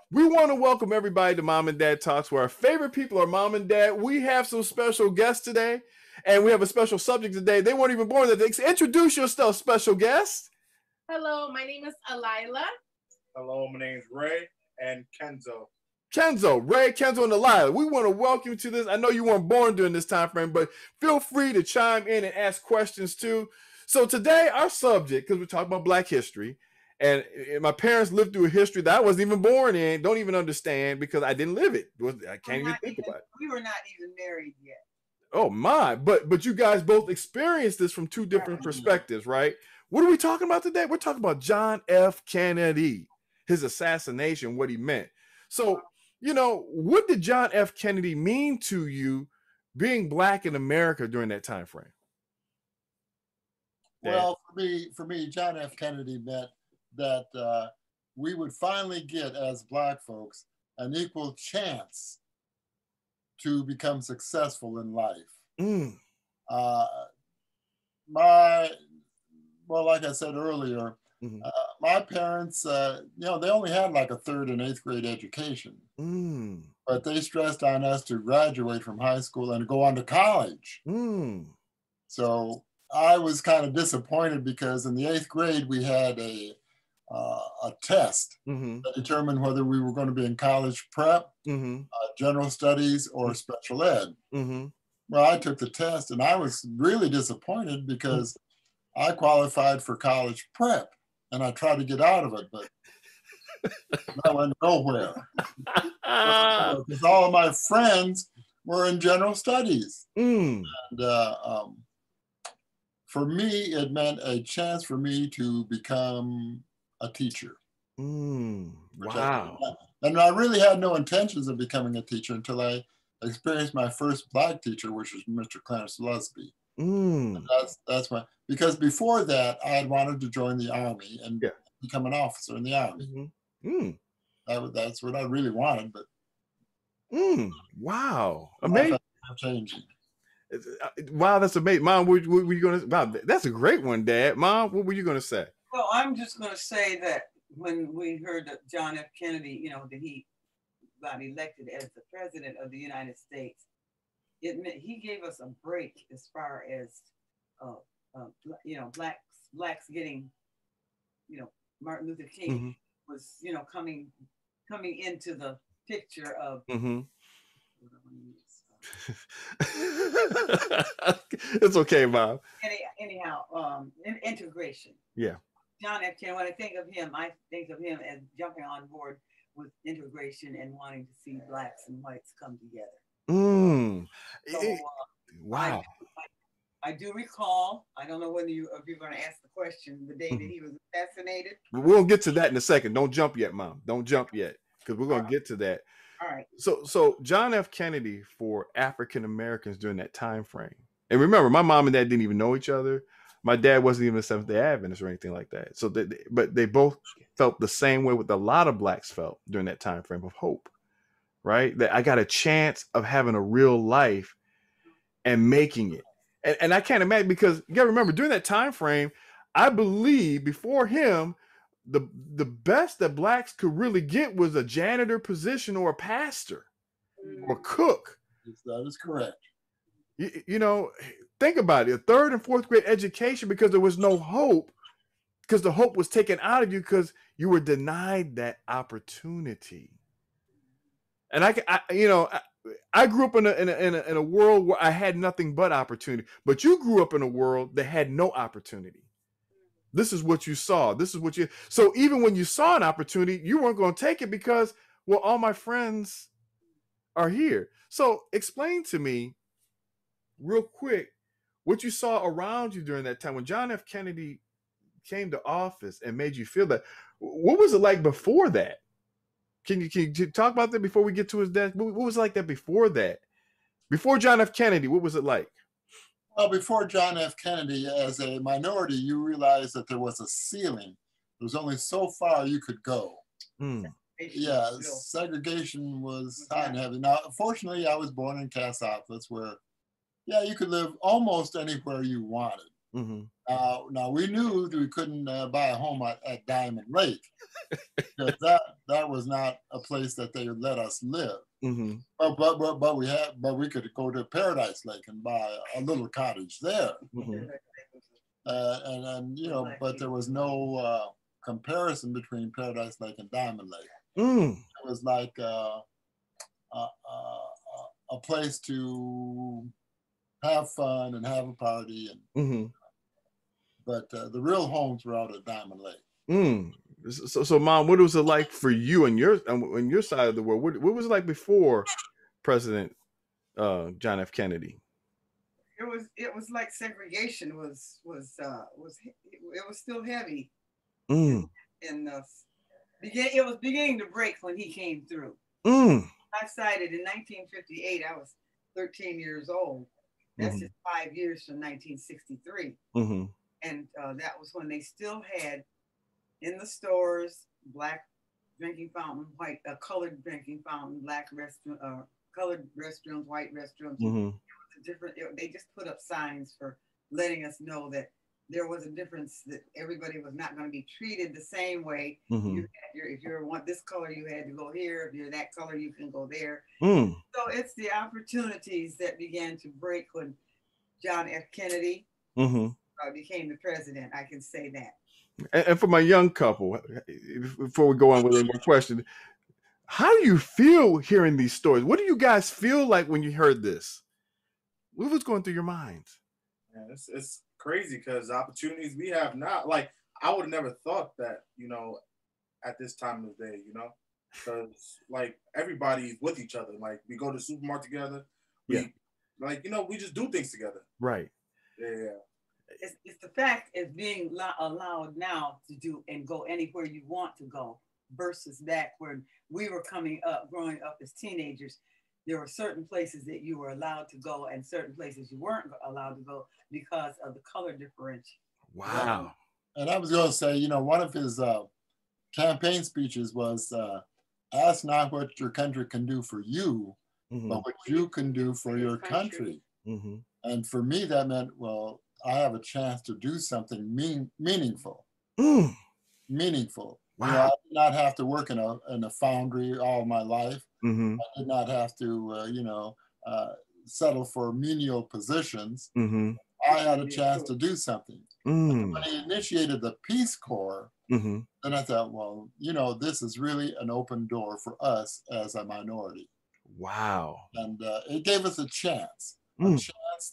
We want to welcome everybody to Mom and Dad Talks, where our favorite people are mom and dad. We have some special guests today, and we have a special subject today. They weren't even born today. Introduce yourself, special guest. Hello, my name is Alila. Hello, my name is Ray and Kenzo. Ray, Kenzo, and Alila. We want to welcome you to this. I know you weren't born during this time frame, but feel free to chime in and ask questions too. So today, our subject, because we're talking about Black history, and my parents lived through a history that I wasn't even born in, don't even understand because I didn't live it. I can't even think about it. We were not even married yet. Oh my! But you guys both experienced this from two different perspectives, right? What are we talking about today? We're talking about John F. Kennedy, his assassination, what he meant. So, what did John F. Kennedy mean to you being Black in America during that time frame? Well, for me, John F. Kennedy meant that we would finally get, as Black folks, an equal chance to become successful in life. Like I said earlier, my parents, they only had like a 3rd and 8th grade education, but they stressed on us to graduate from high school and go on to college. So I was kind of disappointed because in the 8th grade we had a test that determined whether we were going to be in college prep, general studies, or special ed. Well, I took the test and I was really disappointed because I qualified for college prep and I tried to get out of it, but I went nowhere. Because all of my friends were in general studies. And for me, it meant a chance for me to become a teacher. Wow. And I really had no intentions of becoming a teacher until I experienced my first Black teacher, which was Mr. Clarence Lusby. That's why, because before that, I had wanted to join the Army and become an officer in the Army. That's what I really wanted, but wow, amazing. Changing. Wow, that's amazing. Mom, what were you going to? Wow, that's a great one, Dad. Mom, what were you going to say? Well, I'm just going to say that when we heard that John F. Kennedy, that he got elected as the president of the United States, it meant he gave us a break as far as, blacks getting, Martin Luther King was, coming into the picture of. It's okay, Mom. Anyhow, integration. Yeah. John F. Kennedy, when I think of him, I think of him as jumping on board with integration and wanting to see Blacks and whites come together. So, wow. I do recall, I don't know whether if you're going to ask the question, the day that he was assassinated. We'll get to that in a second. Don't jump yet, Mom. Don't jump yet, because we're going to get to that. All right. So John F. Kennedy for African Americans during that time frame. And remember, my mom and dad didn't even know each other. My dad wasn't even a Seventh-day Adventist or anything like that. So, but they both felt the same way what a lot of Blacks felt during that time frame of hope, right? That I got a chance of having a real life and making it. And I can't imagine, because you got to remember, during that time frame, I believe before him, the best that Blacks could really get was a janitor position or a pastor or cook. That is correct. Think about it, a 3rd and 4th grade education, because there was no hope, because the hope was taken out of you because you were denied that opportunity. And I grew up in a world where I had nothing but opportunity, but you grew up in a world that had no opportunity. This is what you saw. So even when you saw an opportunity, you weren't going to take it because, well, all my friends are here. So explain to me real quick what you saw around you during that time when John F. Kennedy came to office and made you feel that. What was it like before that? Can you talk about that before we get to his death? What was it like that before that? Before John F. Kennedy, what was it like? Well, before John F. Kennedy, as a minority, you realized that there was a ceiling. There was only so far you could go. Yeah, segregation was hot and heavy. Now, fortunately, I was born in Cassopolis, where, you could live almost anywhere you wanted. Now we knew that we couldn't buy a home at Diamond Lake because that was not a place that they would let us live. But we could go to Paradise Lake and buy a little cottage there. And you know, but there was no comparison between Paradise Lake and Diamond Lake. It was like a place to have fun and have a party, and but the real homes were out at Diamond Lake. So, Mom, what was it like for you and your side of the world? What was it like before President John F. Kennedy? It was like segregation was still heavy. Mm. And it was beginning to break when he came through. I cited in 1958. I was 13 years old. That's just 5 years from 1963. And that was when they still had in the stores black drinking fountain, white colored drinking fountain, black restroom, colored restrooms, white restrooms. They just put up signs for letting us know that there was a difference, that everybody was not going to be treated the same way. If you want this color, you had to go here. If you're that color, you can go there. So it's the opportunities that began to break when John F. Kennedy became the president. I can say that. And for my young couple, before we go on with any more questions, how do you feel hearing these stories? What do you guys feel like when you heard this? What was going through your minds? Yeah, it's crazy because the opportunities we have now, like I would have never thought that, you know, at this time of the day, you know, because like everybody's with each other. Like we go to the supermarket together. Like, you know, we just do things together. Right. Yeah. It's the fact of being allowed now to do and go anywhere you want to go versus back when we were growing up as teenagers. There were certain places that you were allowed to go and certain places you weren't allowed to go because of the color differential. Wow. And I was going to say, you know, one of his campaign speeches was, ask not what your country can do for you, but what you can do for your country. And for me, that meant, well, I have a chance to do something meaningful. Meaningful. Wow. You know, I did not have to work in a foundry all my life. I did not have to, settle for menial positions. I had a chance to do something. When he initiated the Peace Corps, then I thought, well, you know, this is really an open door for us as a minority. Wow. And it gave us a chance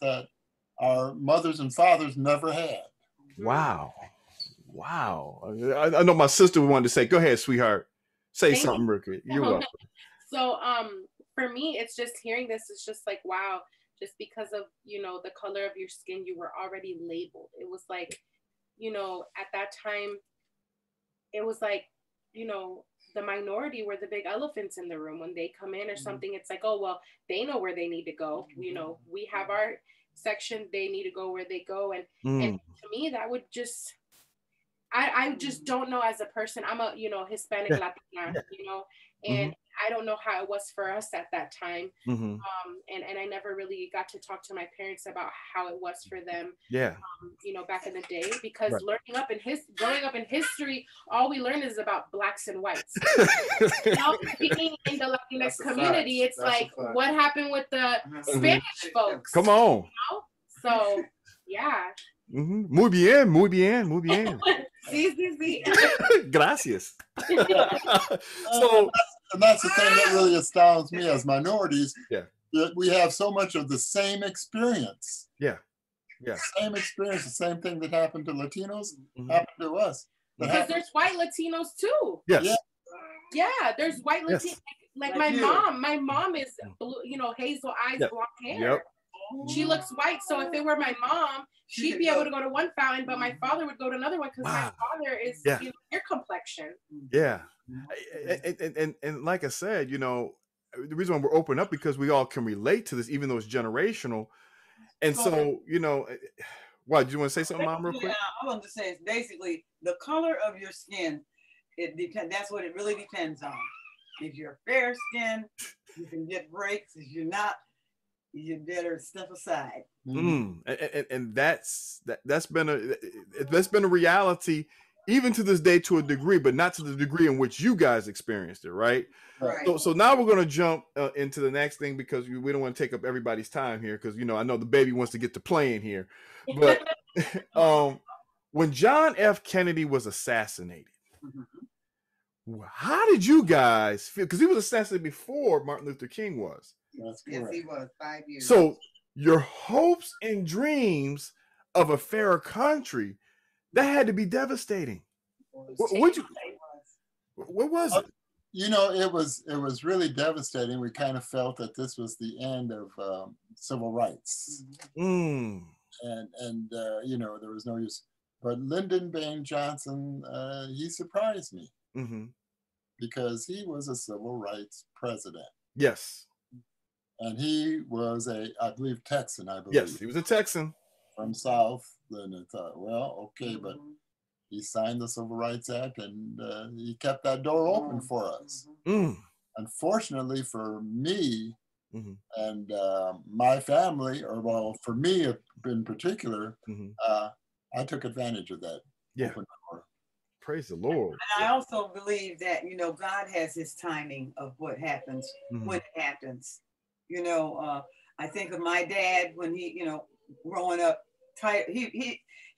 that our mothers and fathers never had. Wow. Wow. I know my sister wanted to say, go ahead, sweetheart. Say something, Ricky. You're welcome. So for me, it's just hearing this, it's just like, wow, just because of, you know, the color of your skin, you were already labeled. It was like, you know, at that time, it was like, you know, the minority were the big elephants in the room. When they come in or something, it's like, oh, well, they know where they need to go. You know, we have our section, they need to go where they go. And to me, that would just, I just don't know as a person. I'm a, you know, Hispanic Latina, you know, and I don't know how it was for us at that time. And I never really got to talk to my parents about how it was for them, you know, back in the day, because growing up in history, all we learn is about blacks and whites. Now, being in the Latinx community, it's like, what happened with the Spanish folks? Come on. You know? So, yeah. Muy bien, muy bien, muy bien. Sí. Gracias. So, and that's the thing that really astounds me as minorities. That we have so much of the same experience. Same experience, the same thing that happened to Latinos happened to us. Because there's white Latinos too. Yes. Yeah, there's white Latinos. Like my mom is blue, you know, hazel eyes, blonde hair. She looks white, so if it were my mom, she'd be able to go to one fountain, but my father would go to another one because my father is you know, your complexion. And like I said, you know, the reason why we're open up because we all can relate to this, even though it's generational. And so, you know, what, do you want to say something, Mom, real quick? I want to say it's basically the color of your skin. It depends. That's what it really depends on. If you're fair skinned, you can get breaks. If you're not, you better step aside. And that's been a reality even to this day to a degree, but not to the degree in which you guys experienced it, right? Right. So now we're going to jump into the next thing because we don't want to take up everybody's time here because I know the baby wants to get to playing here, but when John F. Kennedy was assassinated, how did you guys feel? Because he was assassinated before Martin Luther King was. That's Yes, correct. he was 5 years. So your hopes and dreams of a fairer country, that had to be devastating. What was it? It was really devastating. We kind of felt that this was the end of civil rights, and there was no use. But Lyndon Baines Johnson, he surprised me because he was a civil rights president. Yes. And he was I believe, Texan, Yes, he was a Texan. From South. Then I thought, well, okay, but he signed the Civil Rights Act and he kept that door open for us. Unfortunately for me and my family, for me in particular, I took advantage of that. Yeah. Open door. Praise the Lord. And I also believe that, God has his timing of what happens when it happens. I think of my dad when he, growing up,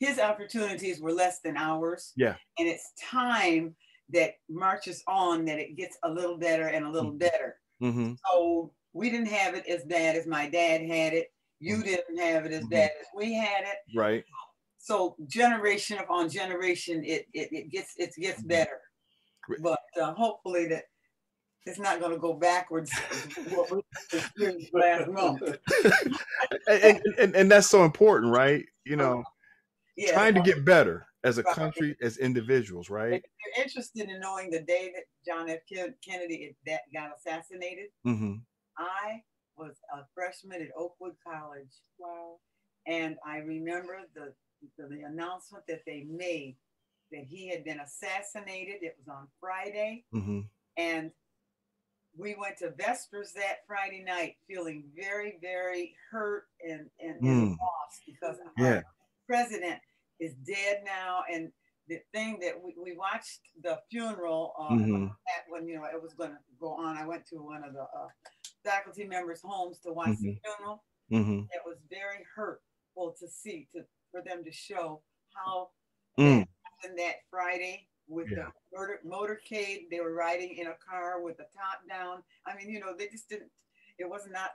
his opportunities were less than ours. Yeah. And it's time that marches on that it gets a little better and a little better. So we didn't have it as bad as my dad had it. You didn't have it as bad as we had it. Right. So generation upon generation, it gets better. But hopefully that it's not going to go backwards. What we experienced last month. and that's so important, right? Trying to get better as a country, as individuals, right? If you're interested in knowing the day that John F. Kennedy got assassinated, I was a freshman at Oakwood College. Wow. And I remember the announcement that they made that he had been assassinated. It was on Friday. And we went to Vespers that Friday night feeling very, very hurt and lost because our president is dead now. And the thing that we watched the funeral when it was going to go on. I went to one of the faculty members' homes to watch the funeral. It was very hurtful to see, for them to show how that happened that Friday. With the motorcade, they were riding in a car with the top down. I mean, they just didn't. It was not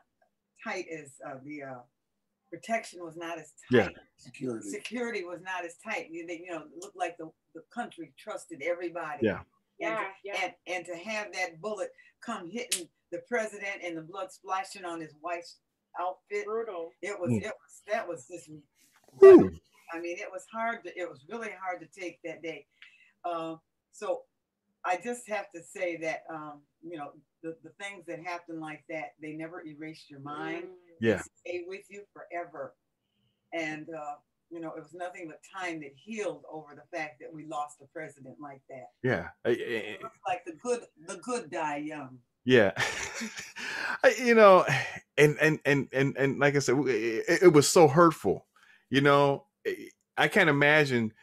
tight as the protection was not as tight. Yeah. Security was not as tight. It looked like the country trusted everybody. Yeah. And to have that bullet come hitting the president and the blood splashing on his wife's outfit, brutal. That was just. I mean, it was hard. It was really hard to take that day. So I just have to say that, the things that happen like that, they never erase your mind. Yeah. They stay with you forever. And, it was nothing but time that healed over the fact that we lost a president like that. Yeah. It looks like the good die young. Yeah. And like I said, it was so hurtful. I can't imagine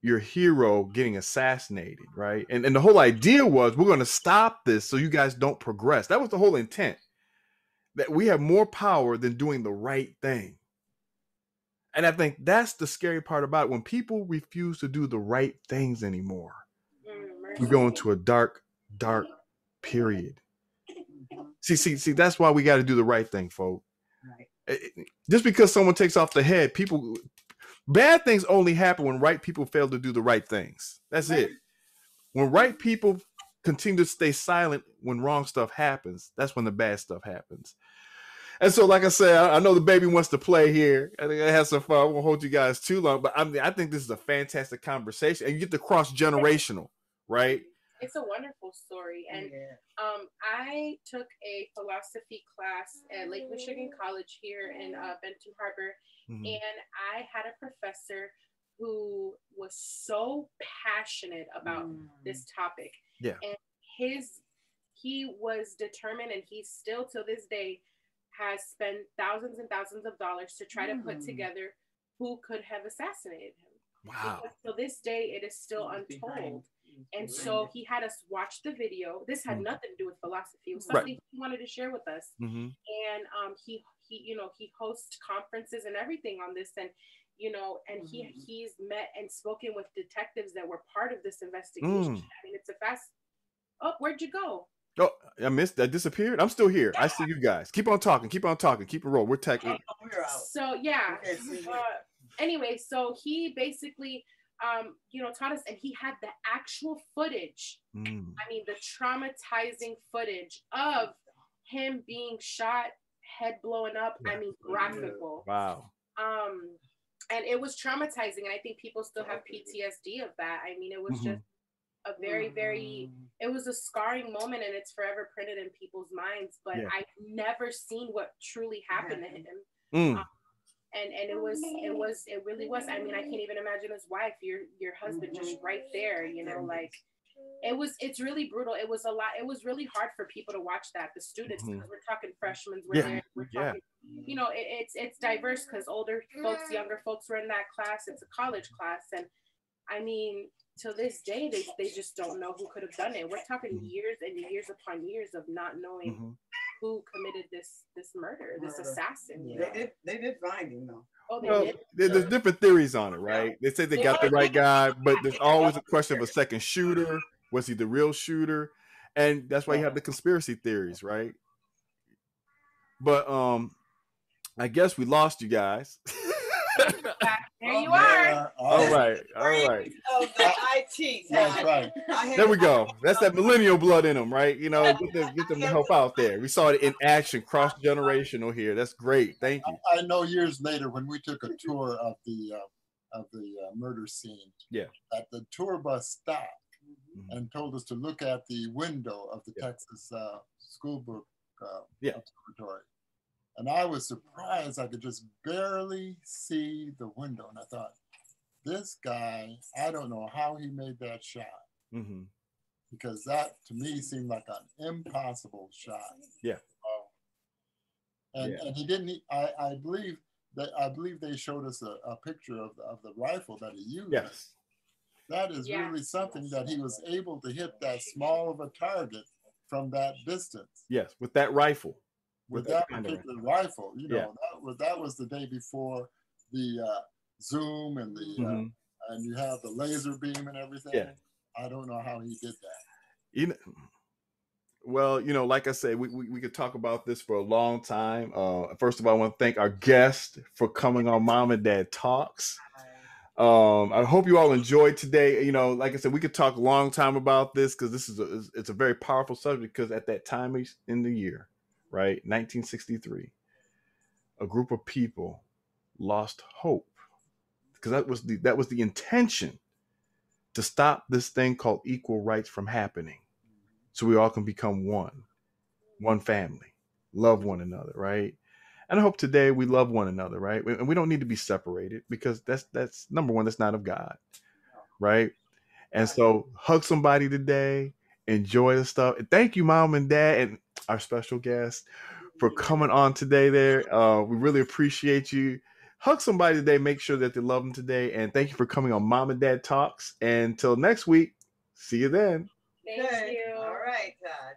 your hero getting assassinated, right? And the whole idea was we're going to stop this so you guys don't progress. That was the whole intent, that we have more power than doing the right thing. And I think that's the scary part about it. When people refuse to do the right things anymore, we go into a dark period. See, that's why we got to do the right thing, folks. Right. Just because someone takes off the head, bad things only happen when right people fail to do the right things. That's it. When right people continue to stay silent when wrong stuff happens, that's when the bad stuff happens. And so, like I said, I know the baby wants to play here. I think I had some fun. I won't hold you guys too long, but I think this is a fantastic conversation, and you get to cross generational, right? It's a wonderful story. And I took a philosophy class at Lake Michigan College here in Benton Harbor. And I had a professor who was so passionate about this topic. Yeah. And he was determined, and he still to this day has spent thousands and thousands of dollars to try to put together who could have assassinated him. Wow. Because to this day, it is still untold. And so he had us watch the video. This had nothing to do with philosophy. It was something he wanted to share with us. And he he hosts conferences and everything on this. And and he's met and spoken with detectives that were part of this investigation. I mean, it's a fast. Oh, where'd you go? Oh, I missed that. Disappeared. I'm still here. I see you guys. Keep on talking. Keep it roll. We're teching. So yeah. Anyway, so he basically taught us, and he had the actual footage. I mean, the traumatizing footage of him being shot, head blowing up. I mean, graphical. Wow. And it was traumatizing, and I think people still have PTSD of that. I mean, it was just a very, very, it was a scarring moment, and it's forever printed in people's minds. But I've never seen what truly happened to him. And it really was. I mean, I can't even imagine his wife, your husband, just right there. Like it's really brutal. It was a lot. It was really hard for people to watch that. The students, because we're talking freshmen, we're talking. It's diverse because older folks, younger folks were in that class. It's a college class, and I mean, to this day, they just don't know who could have done it. We're talking years and years upon years of not knowing who committed this murder, this assassin. They did find him though. Oh, they did? There's different theories on it, right? They say they got the right guy, but there's always a question of a second shooter. Was he the real shooter? And that's why you have the conspiracy theories, right? But I guess we lost you guys. There you are. All right. Oh, the IT. That's right. There we go. That's that millennial blood in them, right? Get them to help out there. We saw it in action, cross-generational here. That's great. Thank you. I know years later when we took a tour of the murder scene, that the tour bus stopped and told us to look at the window of the Texas School Book Observatory. And I was surprised I could just barely see the window. And I thought, this guy, I don't know how he made that shot. Because that, to me, seemed like an impossible shot. And he didn't, I believe they showed us a picture of the rifle that he used. Yes. That is really something that he was able to hit that small of a target from that distance. Yes, with that rifle. With that particular rifle, that was the day before the zoom and the and you have the laser beam and everything. I don't know how he did that. Well, like I said, we could talk about this for a long time. First of all, I want to thank our guest for coming on Mom and Dad Talks. I hope you all enjoyed today. Like I said, we could talk a long time about this because it's a very powerful subject, because at that time in the year, right, 1963, a group of people lost hope, because that was the intention, to stop this thing called equal rights from happening, so we all can become one family, love one another, right? And I hope today we love one another, right? And we don't need to be separated, because that's number one, that's not of God, right? And so hug somebody today, enjoy the stuff. And thank you, Mom and Dad, and our special guest, for coming on today there. We really appreciate you. Hug somebody today, make sure that they love them today. And thank you for coming on Mom and Dad Talks. And until next week, see you then. Thank you. All right, Todd.